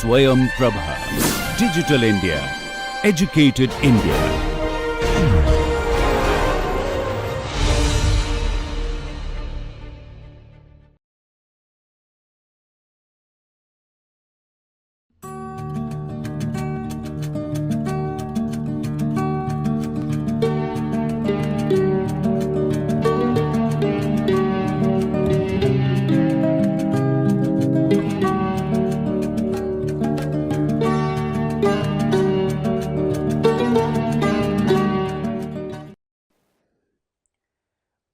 Swayam Prabha. Digital India. Educated India.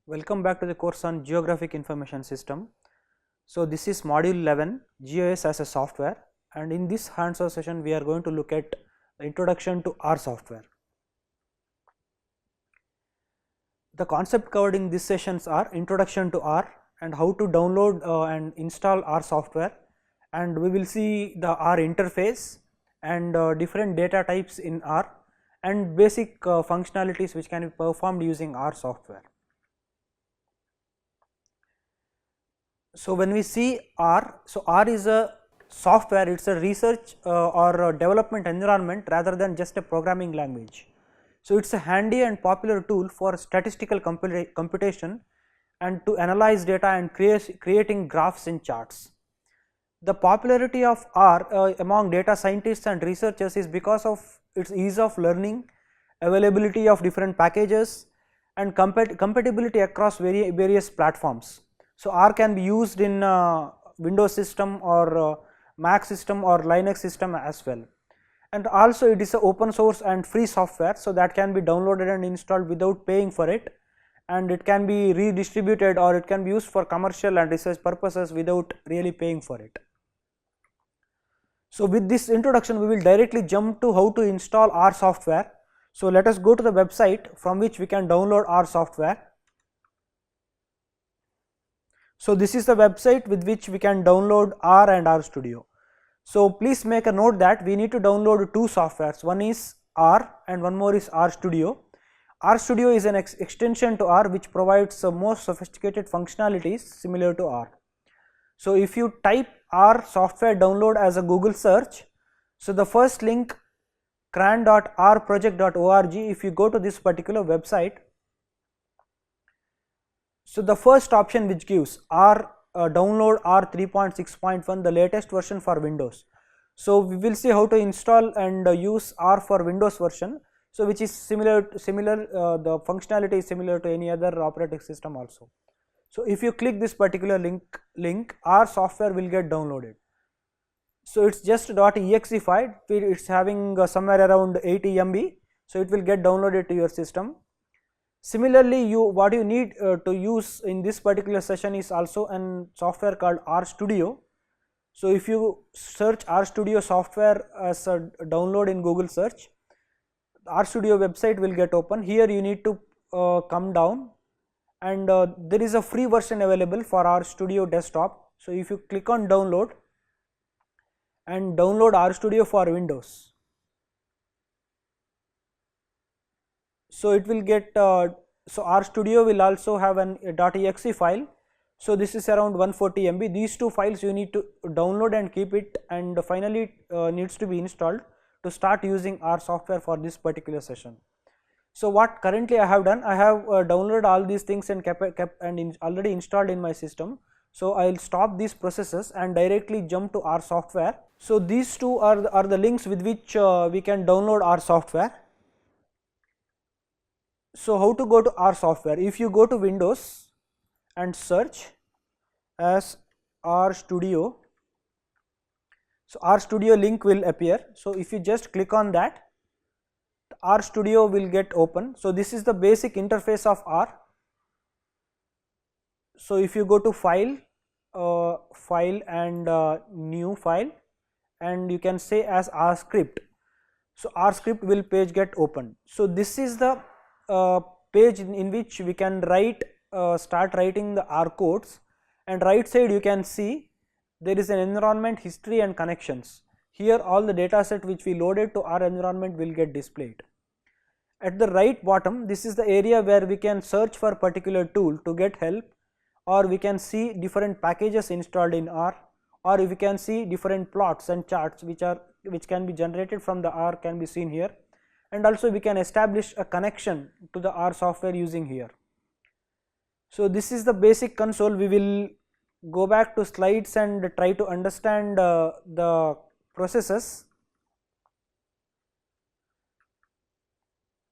Welcome back to the course on Geographic Information System. So, this is module 11 GIS as a software, and in this hands-on session we are going to look at the introduction to R software. The concept covered in these sessions are introduction to R and how to download and install R software, and we will see the R interface and different data types in R and basic functionalities which can be performed using R software. So, when we see R, so R is a software, it is a research or a development environment rather than just a programming language. So, it is a handy and popular tool for statistical computation and to analyze data and creating graphs and charts. The popularity of R among data scientists and researchers is because of its ease of learning, availability of different packages and compatibility across various platforms. So, R can be used in Windows system or Mac system or Linux system as well, and also it is a open source and free software, so that can be downloaded and installed without paying for it, and it can be redistributed or it can be used for commercial and research purposes without really paying for it. So, with this introduction we will directly jump to how to install R software. So, let us go to the website from which we can download R software. So, this is the website with which we can download R and R Studio. So, please make a note that we need to download two softwares, one is R and one more is R Studio. R Studio is an extension to R which provides more sophisticated functionalities similar to R. So, if you type R software download as a Google search, so the first link cran.rproject.org, if you go to this particular website, so the first option which gives R download R 3.6.1, the latest version for Windows. So, we will see how to install and use R for Windows version, so which is similar the functionality is similar to any other operating system also. So, if you click this particular link R software will get downloaded. So, it is just .exe file, it is having somewhere around 80 MB, so it will get downloaded to your system. Similarly, what you need to use in this particular session is also an software called R Studio. So, if you search R Studio software as a download in Google search, the R Studio website will get open. Here you need to come down, and there is a free version available for R Studio desktop. So, if you click on download and download R Studio for Windows, so it will get so R Studio will also have an .exe file. So, this is around 140 MB. These two files you need to download and keep it, and finally needs to be installed to start using R software for this particular session. So, what currently I have done, I have downloaded all these things and kept already installed in my system. So, I will stop these processes and directly jump to R software. So, these two are the links with which we can download R software. So, how to go to R software? If you go to Windows and search as R Studio, so R Studio link will appear. So, if you just click on that, R Studio will get open. So, this is the basic interface of R. So, if you go to file and new file, and you can say as R script, so R script will page get opened. So, this is the page in which we can start writing the R codes, and right side you can see there is an environment, history and connections. Here all the data set which we loaded to our environment will get displayed. At the right bottom, this is the area where we can search for particular tool to get help, or we can see different packages installed in R, or if we can see different plots and charts which can be generated from the R can be seen here, and also we can establish a connection to the R software using here. So this is the basic console. We will go back to slides and try to understand the processes.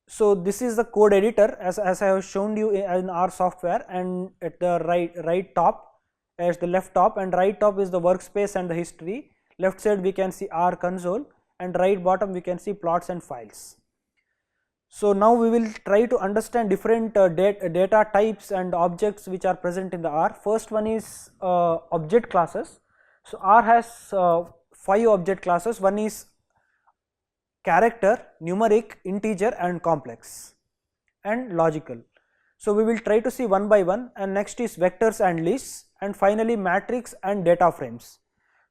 So this is the code editor as I have shown you in R software, and at the right top, as the left top and right top is the workspace and the history. Left side we can see R console, and right bottom we can see plots and files. So now we will try to understand different data types and objects which are present in the R. First one is object classes. So R has 5 object classes. One is character, numeric, integer and complex and logical. So we will try to see one by one, and next is vectors and lists, and finally matrix and data frames.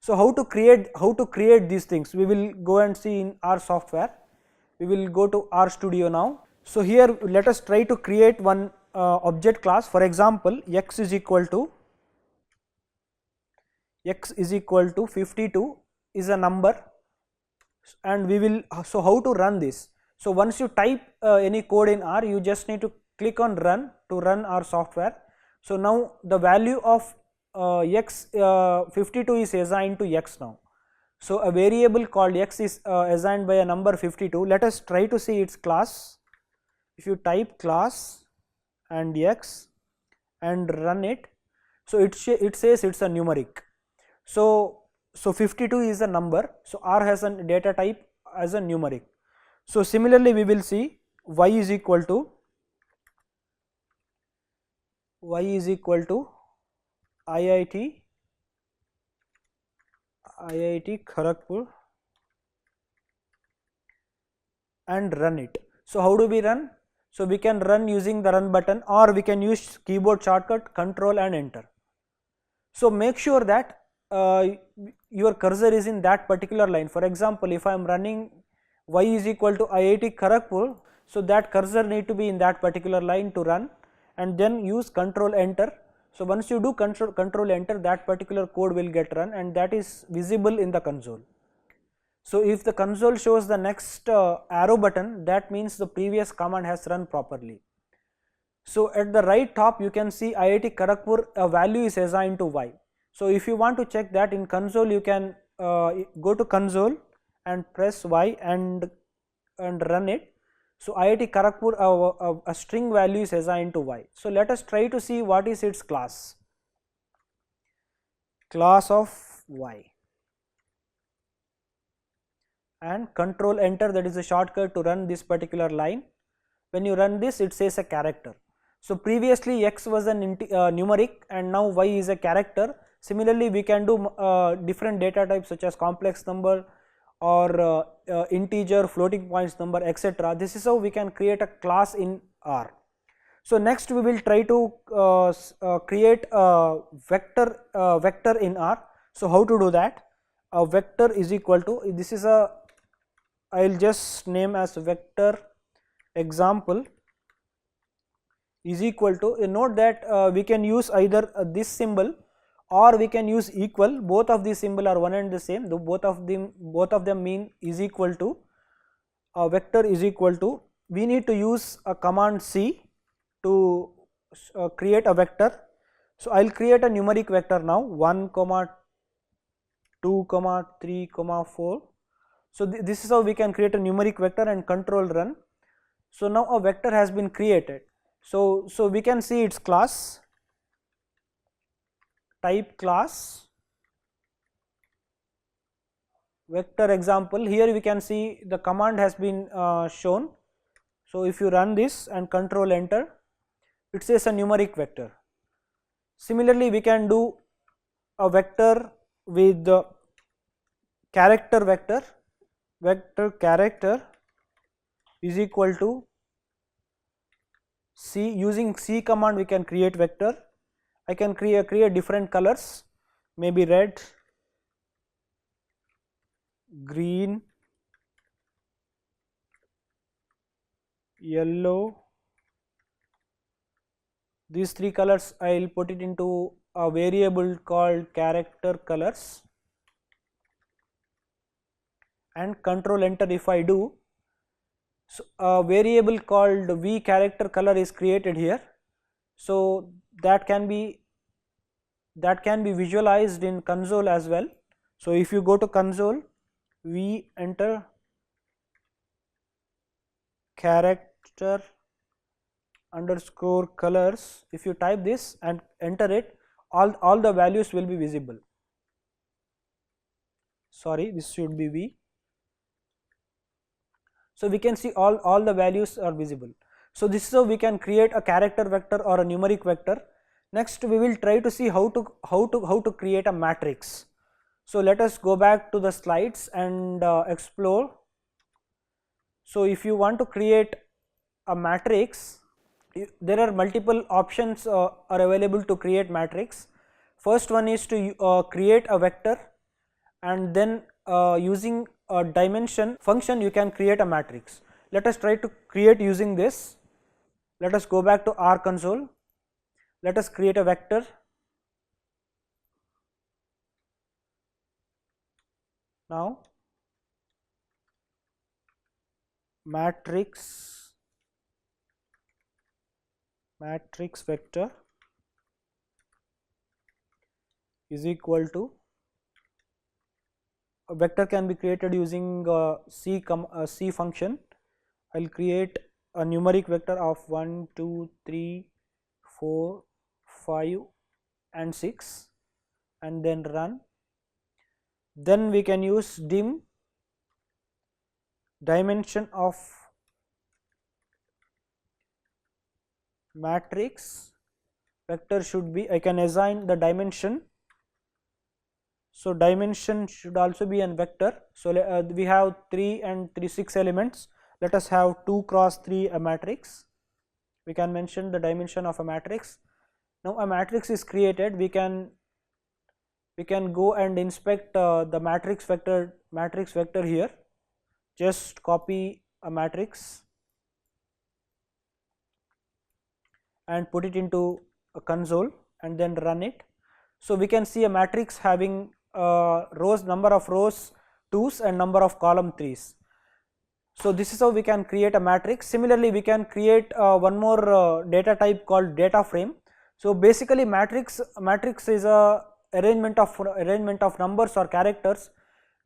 So how to create these things, we will go and see in R software. We will go to R Studio now. So here let us try to create one object class. For example, x is equal to 52 is a number, and we will, so how to run this? So once you type any code in R, you just need to click on run to run our software. So now the value of 52 is assigned to x now. So a variable called x is assigned by a number 52. Let us try to see its class. If you type class and x and run it, so it says it's a numeric. So 52 is a number, so R has a data type as a numeric. So similarly we will see y is equal to IIT Kharagpur and run it. So how do we run? So we can run using the run button, or we can use keyboard shortcut control and enter. So make sure that your cursor is in that particular line. For example, if I am running y is equal to IIT Kharagpur, so that cursor need to be in that particular line to run, and then use control enter. So once you do control enter, that particular code will get run, and that is visible in the console. So if the console shows the next arrow button, that means the previous command has run properly. So at the right top you can see IIT Kharagpur, a value is assigned to y. So if you want to check that in console, you can go to console and press y and run it. So IIT Kharagpur, a string value is assigned to y. So let us try to see what is its class of y, and control enter, that is a shortcut to run this particular line. When you run this, it says a character. So previously x was a numeric, and now y is a character. Similarly we can do different data types such as complex number or integer, floating points number, etc. This is how we can create a class in R. So next we will try to create a vector in R. So how to do that? A vector is equal to, this is a, I will just name as vector example is equal to, note that we can use either this symbol or we can use equal. Both of these symbol are one and the same, though both of them mean is equal to. A vector is equal to, we need to use a command C to create a vector. So I will create a numeric vector now, 1, 2, 3, 4. So this is how we can create a numeric vector and control run. So now a vector has been created. So we can see its class, type class, vector example. Here we can see the command has been shown. So if you run this and control enter, it says a numeric vector. Similarly we can do a vector with the character vector character is equal to C. Using C command we can create vector. I can create different colors, maybe red, green, yellow. These 3 colors I will put it into a variable called character colors. and control enter if I do. So a variable called v character color is created here, so that can be visualized in console as well. So if you go to console, we enter character underscore colors, if you type this and enter it, all the values will be visible. Sorry, this should be v. So we can see all the values are visible. So this is how we can create a character vector or a numeric vector. Next we will try to see how to create a matrix. So let us go back to the slides and explore. So if you want to create a matrix, there are multiple options are available to create matrix. First one is to create a vector, and then using a dimension function you can create a matrix. Let us try to create using this. Let us go back to R console. Let us create a vector. Now matrix vector is equal to, a vector can be created using C function. I will create a numeric vector of 1, 2, 3, 4, 5 and 6 and then run. Then we can use dimension of matrix vector should be, I can assign the dimension. So dimension should also be an vector. So we have 3 and 6 elements. Let us have 2 cross 3 a matrix. We can mention the dimension of a matrix. Now a matrix is created. We can go and inspect the matrix vector here. Just copy a matrix and put it into a console and then run it. So we can see a matrix having number of rows 2's and number of column 3's. So this is how we can create a matrix. Similarly, we can create one more data type called data frame. So basically matrix is a arrangement of numbers or characters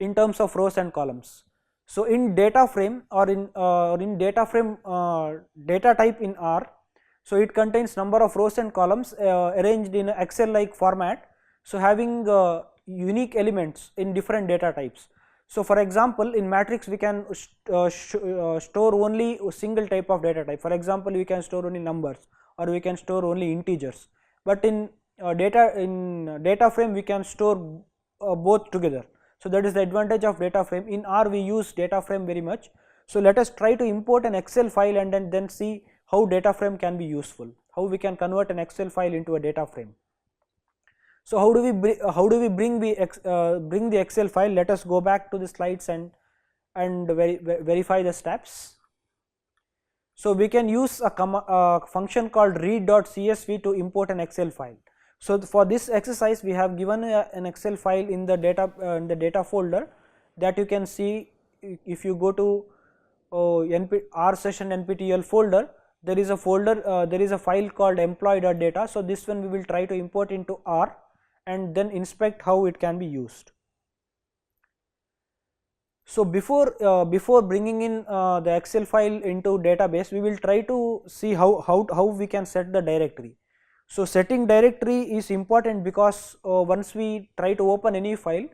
in terms of rows and columns. So in data frame or in data frame data type in R, so it contains number of rows and columns arranged in Excel like format, so having unique elements in different data types. So for example, in matrix we can store only a single type of data type. For example, we can store only numbers or we can store only integers, but in data frame we can store both together. So that is the advantage of data frame. In R we use data frame very much. So let us try to import an Excel file and then see how data frame can be useful, how we can convert an Excel file into a data frame. So how do we bring the Excel file? Let us go back to the slides and verify the steps. So we can use a function called read.csv to import an Excel file. So for this exercise we have given an Excel file in the data folder that you can see. If you go to R session NPTEL folder, there is a folder, there is a file called employee.data. So this one we will try to import into R and then inspect how it can be used. So before bringing in the Excel file into database, we will try to see how we can set the directory. So setting directory is important because once we try to open any file,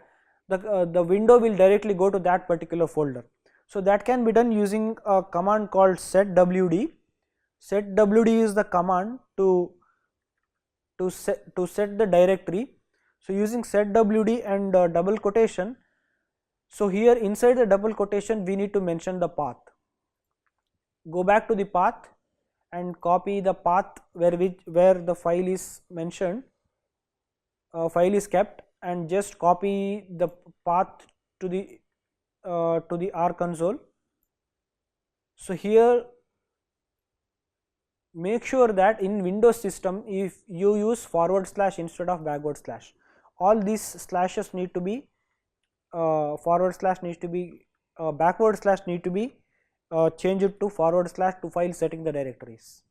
the window will directly go to that particular folder. So that can be done using a command called setwd. Setwd is the command to set the directory. So using setwd and double quotation, so here inside the double quotation we need to mention the path. Go back to the path and copy the path where the file is mentioned, file is kept, and just copy the path to the R console. So here make sure that in Windows system if you use / instead of /, all these slashes need to be / needs to be backward slash need to be changed to forward slash to file setting the directories.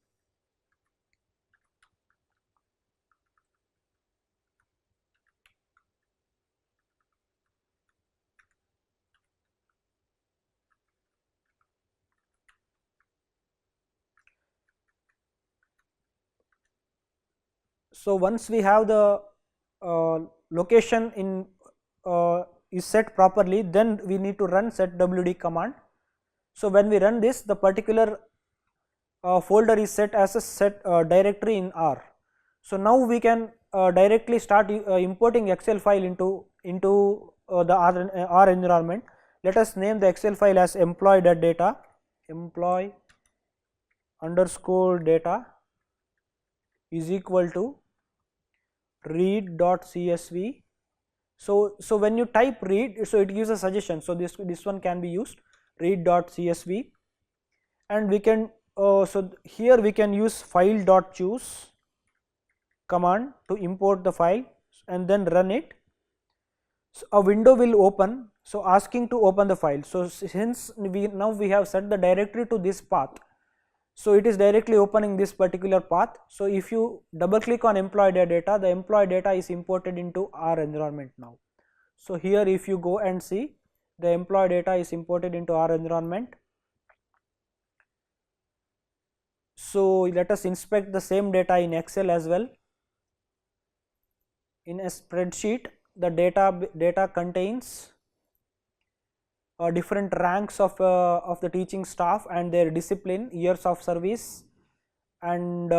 So once we have the location in is set properly, then we need to run setwd command. So when we run this, the particular folder is set as a set directory in R. So now we can directly start importing Excel file into the R environment. Let us name the Excel file as employee.data, employee underscore data is equal to read.csv. So when you type read, so it gives a suggestion. So this one can be used, read.csv, and we can so here we can use file.choose command to import the file and then run it. So a window will open, so asking to open the file. So since now we have set the directory to this path, so it is directly opening this particular path. So if you double click on employee data, the employee data is imported into our environment now. So here if you go and see, the employee data is imported into our environment. So let us inspect the same data in Excel as well. In a spreadsheet, the data contains different ranks of the teaching staff and their discipline, years of service, and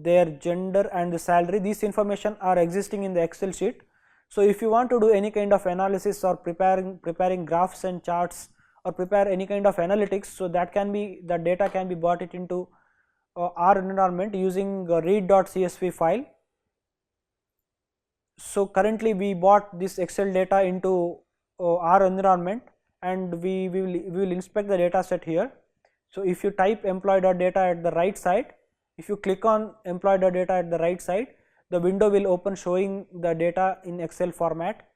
their gender and the salary. These information are existing in the Excel sheet. So if you want to do any kind of analysis or preparing graphs and charts or prepare any kind of analytics, so that can be, the data can be brought it into our environment using read.csv file. So currently we bought this Excel data into our environment, and we will inspect the data set here. So if you type employee.data at the right side, if you click on employee.data at the right side, the window will open showing the data in Excel format.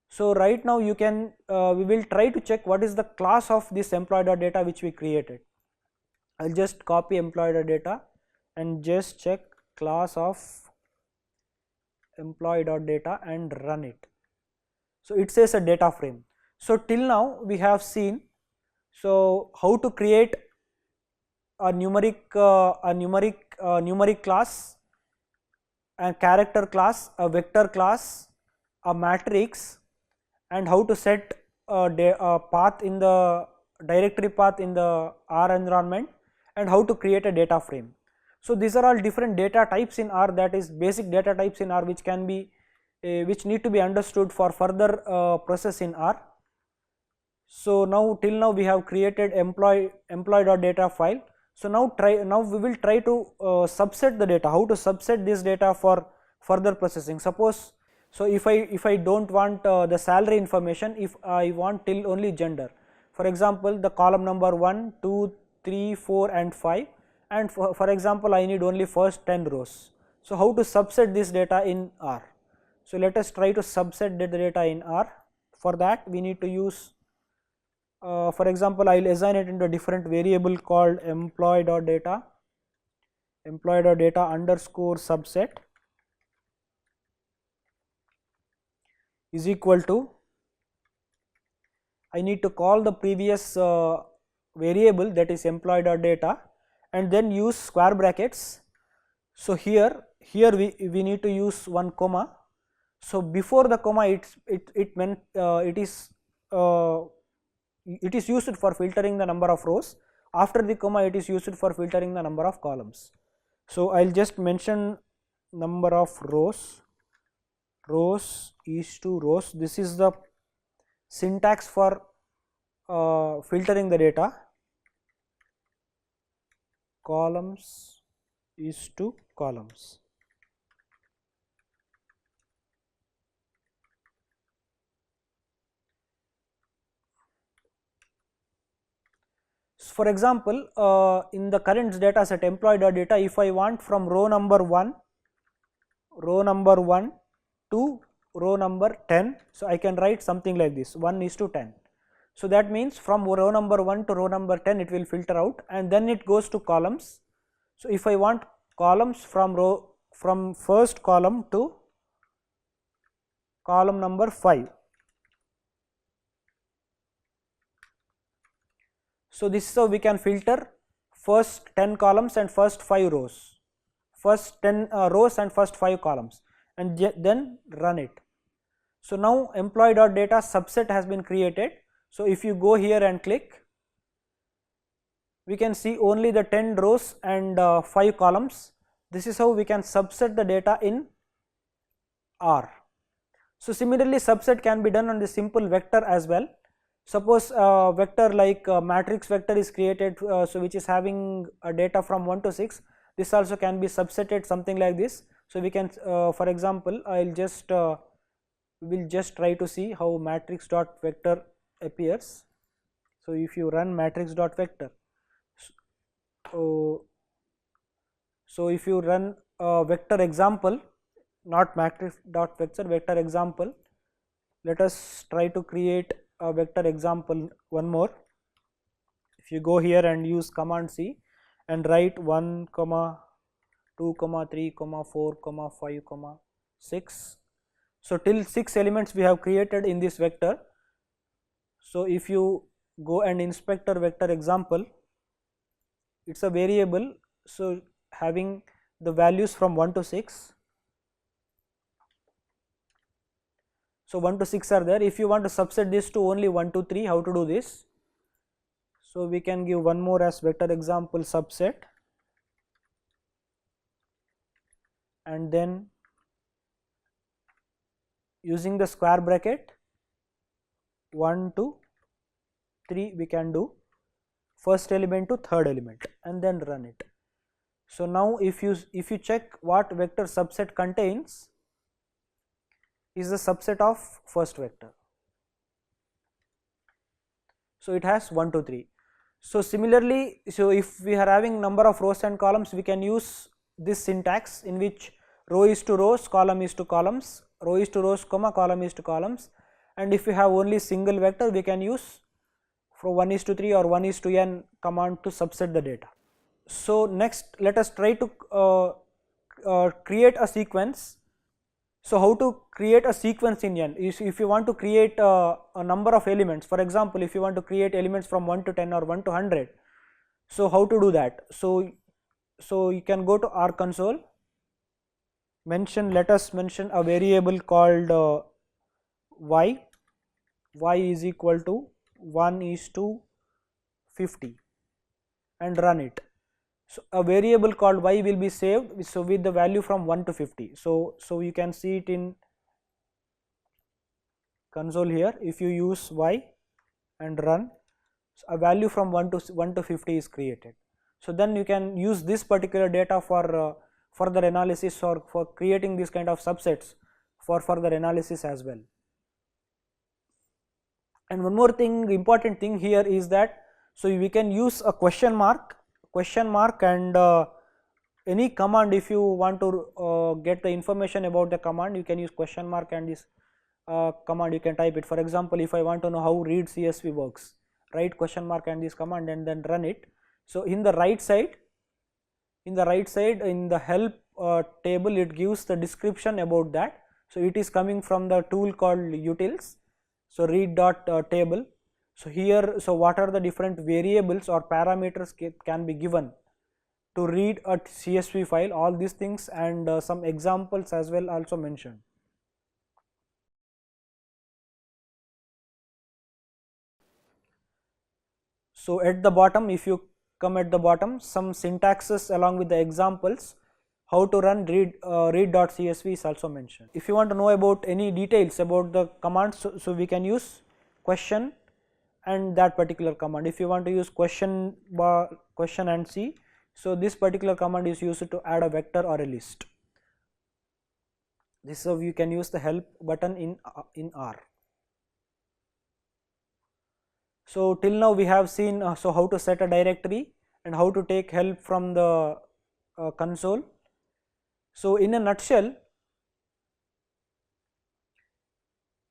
So right now you can we will try to check what is the class of this employee.data which we created. I'll just copy employee.data and just check class of employee.data and run it. So it says a data frame. So till now we have seen so how to create a numeric class, a character class, a vector class, a matrix, and how to set a path in the directory path in the R environment, and how to create a data frame. So these are all different data types in R, that is basic data types in R which can be which need to be understood for further process in R. So now till now we have created employee.data file. So now we will try to subset the data, how to subset this data for further processing. Suppose, so if I don't want the salary information, if I want till only gender, for example the column number 1, 2, 3, 4 and 5, and for example I need only first 10 rows. So how to subset this data in R? So let us try to subset the data in R. For that we need to use for example I will assign it into a different variable called employee.data underscore subset is equal to, I need to call the previous variable, that is employee.data, and then use square brackets. So here we need to use one comma. So before the comma it meant it is used for filtering the number of rows. After the comma it is used for filtering the number of columns. So I'll just mention number of rows is to rows. This is the syntax for filtering the data. Columns is to columns. For example, in the current data set employee.data, if I want from row number 1 to row number 10, so I can write something like this, 1 is to 10. So that means from row number 1 to row number 10 it will filter out, and then it goes to columns. So if I want columns from first column to column number 5. So this is how we can filter first 10 columns and first 5 rows, first 10 rows and first 5 columns, and then run it. So now employee.data subset has been created. So if you go here and click, we can see only the 10 rows and 5 columns. This is how we can subset the data in R. So similarly, subset can be done on the simple vector as well. Suppose a vector like matrix vector is created, so which is having data from 1 to 6. This also can be subsetted something like this. So we can, for example, we will just try to see how matrix dot vector appears. So if you run matrix dot vector, so if you run vector example, not matrix dot vector, vector example, let us try to create a vector example one more. If you go here and use command C and write 1, 2, 3, 4, 5, 6. So till 6 elements we have created in this vector. So if you go and inspect our vector example, it's a variable, so having the values from 1 to 6. So 1 to 6 are there. If you want to subset this to only 1, 2, 3, how to do this? So we can give one more as vector example subset, and then using the square bracket 1 to 3 we can do first element to third element and then run it. So now if you check what vector subset contains, is the subset of first vector. So it has 1, 2, 3. So similarly, so if we are having number of rows and columns, we can use this syntax in which row is to rows, column is to columns, row is to rows, comma, column is to columns. And if we have only single vector, we can use from 1 is to 3 or 1 is to n command to subset the data. So next let us try to create a sequence. So how to create a sequence in n? If you want to create a number of elements, for example, if you want to create elements from 1 to 10 or 1 to 100, so how to do that? So you can go to R console, let us mention a variable called y is equal to 1 is to 50 and run it. So a variable called y will be saved, so with the value from 1 to 50. So you can see it in console here. If you use y and run, so a value from 1 to 50 is created. So then you can use this particular data for further analysis or for creating this kind of subsets for further analysis as well. And one more thing, important thing here is that, so we can use a question mark and any command. If you want to get the information about the command, you can use question mark, and this command you can type it. For example, if I want to know how read CSV works, write question mark and this command and then run it. So in the right side in the help table, it gives the description about that. So it is coming from the tool called utils. So read dot table. So here, so what are the different variables or parameters can be given to read a CSV file, all these things, and some examples as well also mentioned. So at the bottom, if you come at the bottom, some syntaxes along with the examples how to run read.csv is also mentioned. If you want to know about any details about the commands, so we can use question and that particular command. If you want to use question and C, so this particular command is used to add a vector or a list. This is how you can use the help button in R. So till now we have seen so how to set a directory and how to take help from the console. So in a nutshell,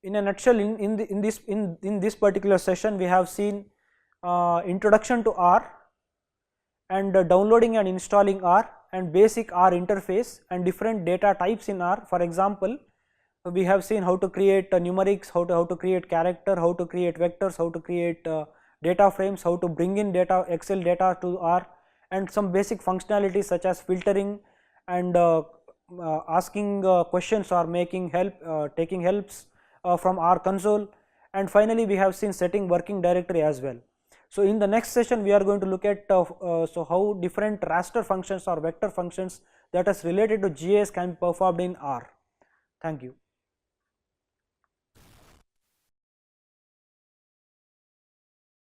in a nutshell, in this particular session we have seen introduction to R and downloading and installing R and basic R interface and different data types in R. For example, we have seen how to create numerics, how to create character, how to create vectors, how to create data frames, how to bring in data, Excel data to R, and some basic functionalities such as filtering and asking questions or making help, taking helps from R console, and finally we have seen setting working directory as well. So in the next session we are going to look at so how different raster functions or vector functions that is related to GIS can be performed in R. Thank you.